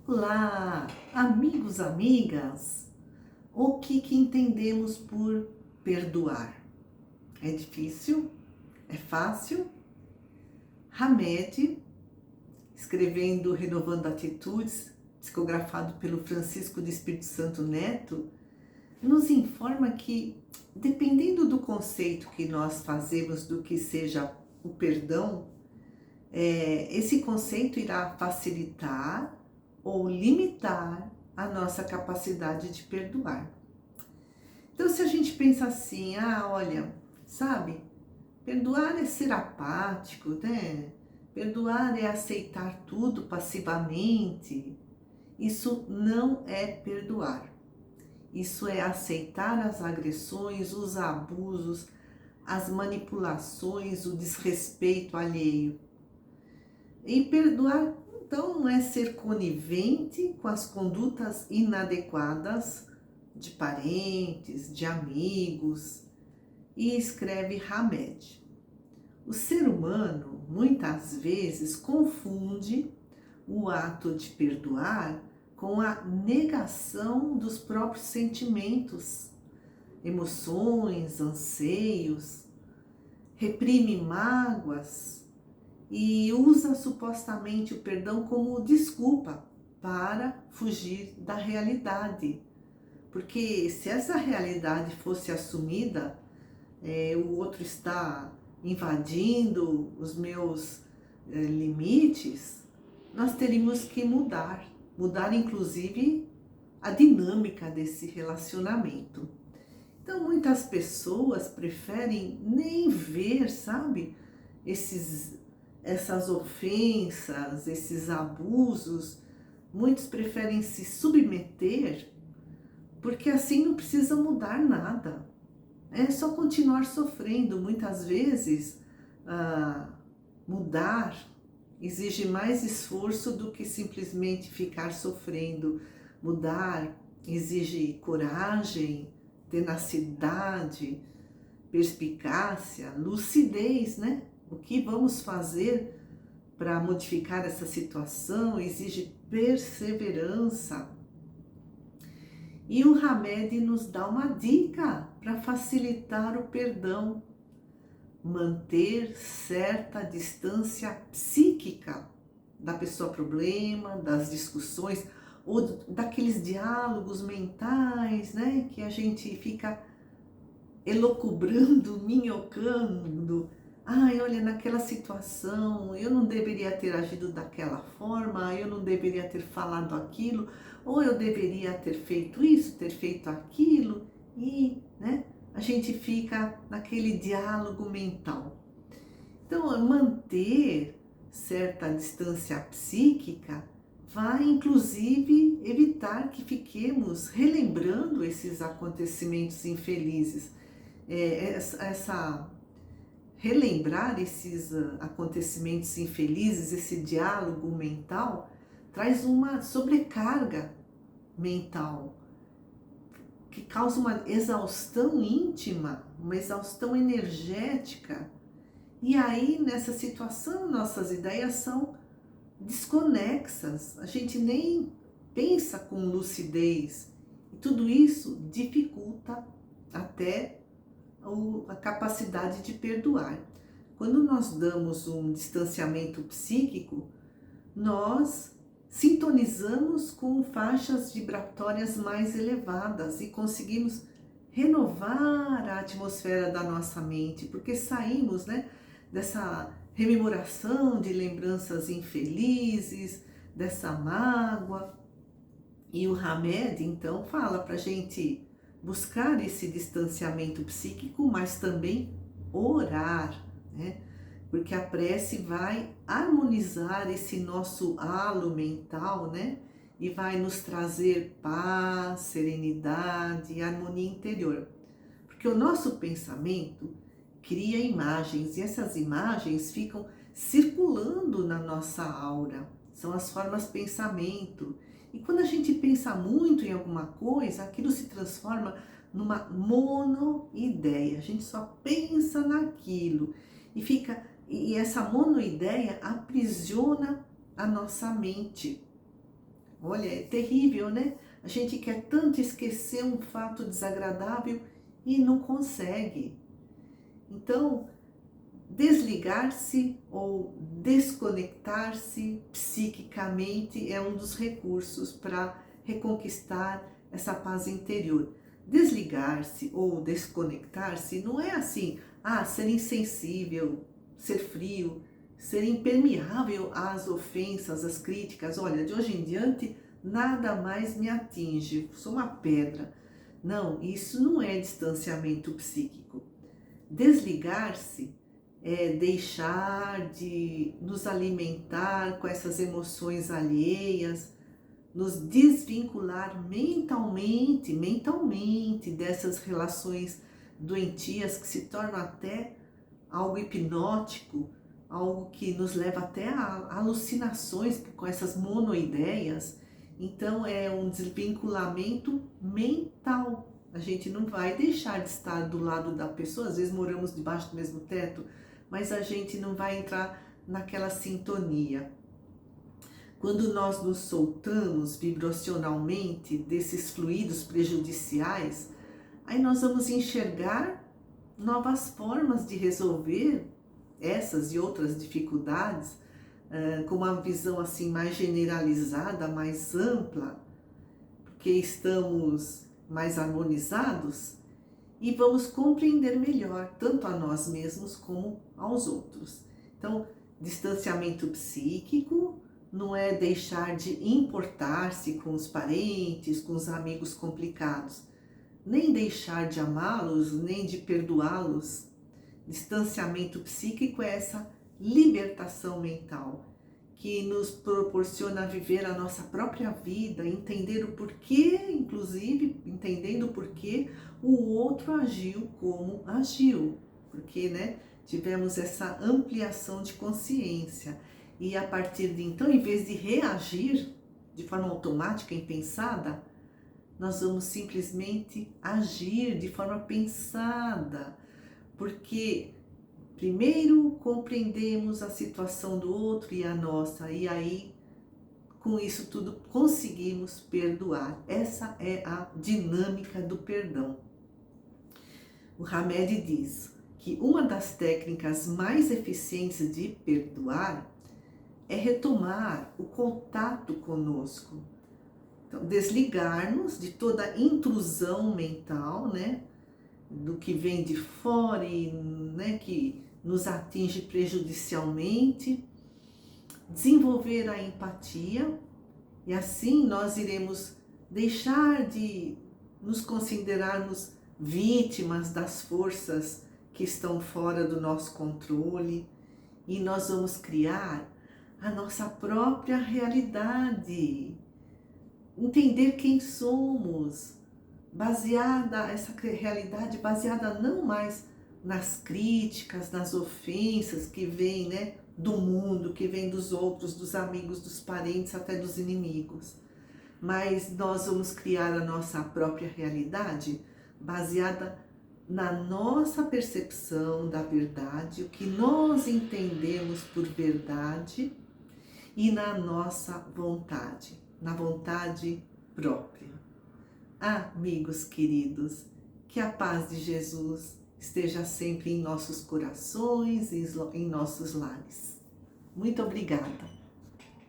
Olá, amigos, amigas. O que entendemos por perdoar? É difícil? É fácil? Hamed, escrevendo Renovando Atitudes, psicografado pelo Francisco de Espírito Santo Neto, nos informa que, dependendo do conceito que nós fazemos do que seja o perdão, esse conceito irá facilitar ou limitar a nossa capacidade de perdoar. Então, se a gente pensa assim, olha, sabe, perdoar é ser apático, né? Perdoar é aceitar tudo passivamente. Isso não é perdoar. Isso é aceitar as agressões, os abusos, as manipulações, o desrespeito alheio. E perdoar, então, não é ser conivente com as condutas inadequadas de parentes, de amigos, e escreve Hamed. O ser humano, muitas vezes, confunde o ato de perdoar com a negação dos próprios sentimentos, emoções, anseios, reprime mágoas, e usa supostamente o perdão como desculpa para fugir da realidade. Porque se essa realidade fosse assumida, o outro está invadindo os meus limites, nós teríamos que mudar inclusive a dinâmica desse relacionamento. Então muitas pessoas preferem nem ver, sabe, essas ofensas, esses abusos. Muitos preferem se submeter, porque assim não precisa mudar nada. É só continuar sofrendo. Muitas vezes, mudar exige mais esforço do que simplesmente ficar sofrendo. Mudar exige coragem, tenacidade, perspicácia, lucidez, né? O que vamos fazer para modificar essa situação exige perseverança. E o Hamed nos dá uma dica para facilitar o perdão: manter certa distância psíquica da pessoa problema, das discussões ou daqueles diálogos mentais, né, que a gente fica elocubrando, minhocando. Olha, naquela situação eu não deveria ter agido daquela forma, eu não deveria ter falado aquilo, ou eu deveria ter feito isso, ter feito aquilo, e, né, a gente fica naquele diálogo mental. Então, manter certa distância psíquica vai, inclusive, evitar que fiquemos relembrando esses acontecimentos infelizes. Relembrar esses acontecimentos infelizes, esse diálogo mental, traz uma sobrecarga mental, que causa uma exaustão íntima, uma exaustão energética. E aí, nessa situação, nossas ideias são desconexas, a gente nem pensa com lucidez. E tudo isso dificulta até a capacidade de perdoar. Quando nós damos um distanciamento psíquico, nós sintonizamos com faixas vibratórias mais elevadas e conseguimos renovar a atmosfera da nossa mente, porque saímos, né, dessa rememoração de lembranças infelizes, dessa mágoa. E o Hamed, então, fala para a gente buscar esse distanciamento psíquico, mas também orar, né? Porque a prece vai harmonizar esse nosso halo mental, né? E vai nos trazer paz, serenidade e harmonia interior. Porque o nosso pensamento cria imagens e essas imagens ficam circulando na nossa aura. São as formas pensamento. E quando a gente pensa muito em alguma coisa, aquilo se transforma numa monoideia. A gente só pensa naquilo e essa monoideia aprisiona a nossa mente. Olha, é terrível, né? A gente quer tanto esquecer um fato desagradável e não consegue. Então, desligar-se ou desconectar-se psiquicamente é um dos recursos para reconquistar essa paz interior. Desligar-se ou desconectar-se não é assim, ser insensível, ser frio, ser impermeável às ofensas, às críticas. Olha, de hoje em diante nada mais me atinge, sou uma pedra. Não, isso não é distanciamento psíquico. Desligar-se é deixar de nos alimentar com essas emoções alheias, nos desvincular mentalmente dessas relações doentias que se tornam até algo hipnótico, algo que nos leva até a alucinações com essas monoideias. Então é um desvinculamento mental. A gente não vai deixar de estar do lado da pessoa, às vezes moramos debaixo do mesmo teto, mas a gente não vai entrar naquela sintonia. Quando nós nos soltamos vibracionalmente desses fluidos prejudiciais, aí nós vamos enxergar novas formas de resolver essas e outras dificuldades, com uma visão assim mais generalizada, mais ampla, porque estamos mais harmonizados e vamos compreender melhor tanto a nós mesmos como aos outros. Então, distanciamento psíquico não é deixar de importar-se com os parentes, com os amigos complicados, nem deixar de amá-los, nem de perdoá-los. Distanciamento psíquico é essa libertação mental que nos proporciona viver a nossa própria vida, entender o porquê, inclusive entendendo o porquê o outro agiu como agiu, porque, né, tivemos essa ampliação de consciência e a partir de então, em vez de reagir de forma automática, impensada, nós vamos simplesmente agir de forma pensada, porque primeiro compreendemos a situação do outro e a nossa, e aí com isso tudo conseguimos perdoar. Essa é a dinâmica do perdão. O Hamed diz que uma das técnicas mais eficientes de perdoar é retomar o contato conosco. Então, desligar-nos de toda intrusão mental, né? Do que vem de fora e, né, que nos atinge prejudicialmente, desenvolver a empatia e assim nós iremos deixar de nos considerarmos vítimas das forças que estão fora do nosso controle e nós vamos criar a nossa própria realidade, entender quem somos, essa realidade baseada não mais nas críticas, nas ofensas que vêm, né, do mundo, que vêm dos outros, dos amigos, dos parentes, até dos inimigos. Mas nós vamos criar a nossa própria realidade baseada na nossa percepção da verdade, o que nós entendemos por verdade e na nossa vontade, na vontade própria. Amigos queridos, que a paz de Jesus esteja sempre em nossos corações e em nossos lares. Muito obrigada.